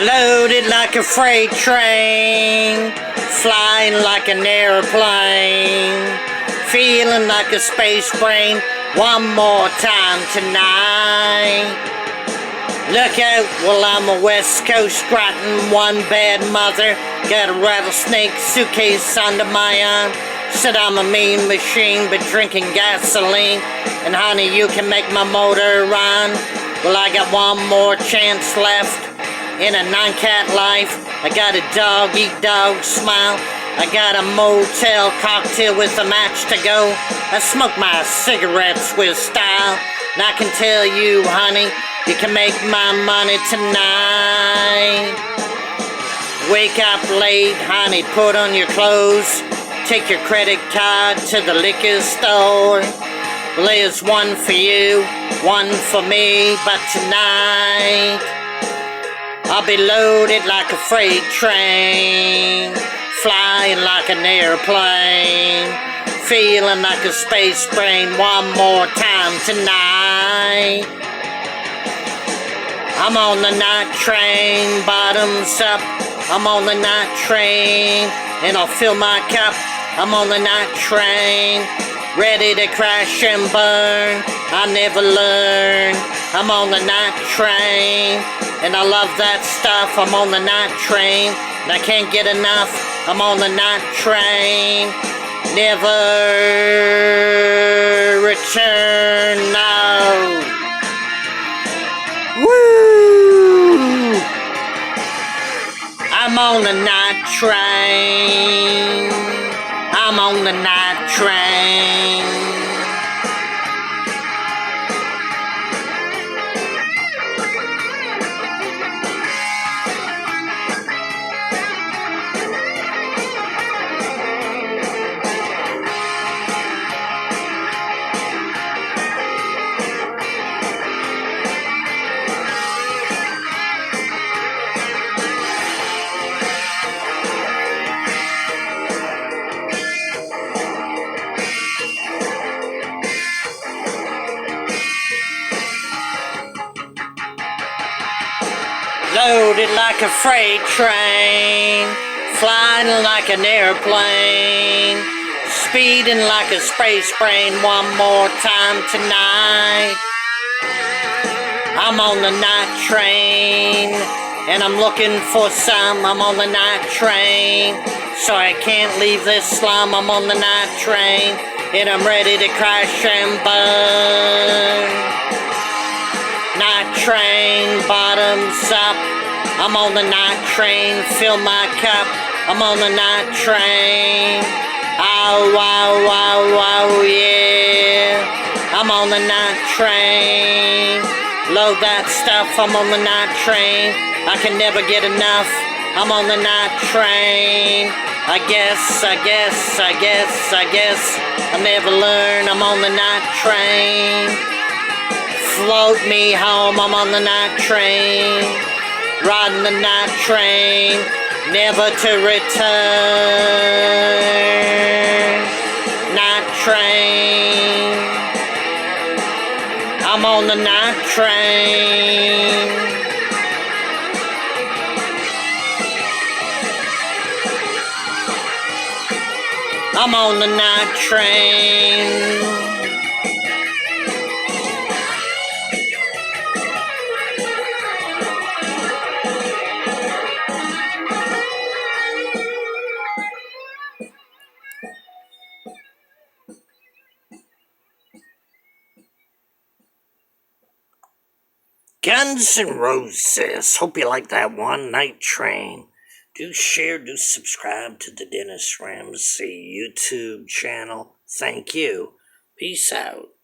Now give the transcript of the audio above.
Loaded like a freight train, flying like an airplane, feeling like a space brain. One more time tonight. Look out, well I'm a West Coast rotten, one bad mother. Got a rattlesnake suitcase under my arm. Said I'm a mean machine, but drinking gasoline. And honey, you can make my motor run. Well, I got one more chance left in a 9-cat life. I got a dog-eat-dog smile. I got a motel cocktail with a match to go. I smoke my cigarettes with style. And I can tell you, honey, you can make my money tonight. Wake up late, honey, put on your clothes. Take your credit card to the liquor store. Well, there's one for you, one for me, but tonight I'll be loaded like a freight train, flying like an airplane, feeling like a space brain. One more time tonight. I'm on the night train, bottoms up. I'm on the night train, and I'll fill my cup. I'm on the night train, ready to crash and burn. I never learn. I'm on the night train, and I love that stuff. I'm on the night train, and I can't get enough. I'm on the night train, never return. No. Woo! I'm on the night train. I'm on the night train. Loaded like a freight train, flying like an airplane, speeding like a space brain. One more time tonight. I'm on the night train, and I'm looking for some. I'm on the night train, so I can't leave this slum. I'm on the night train, and I'm ready to crash and burn. Night train, bottoms up. I'm on the night train, fill my cup. I'm on the night train. Ow, wow, wow, wow, yeah. I'm on the night train. Load that stuff, I'm on the night train. I can never get enough. I'm on the night train. I guess I'll never learn. I'm on the night train. Float me home, I'm on the night train, riding the night train, never to return. Night train, I'm on the night train. I'm on the night train. Guns N' Roses. Hope you like that one. Night Train. Do share, do subscribe to the Dennis Ramsay YouTube channel. Thank you. Peace out.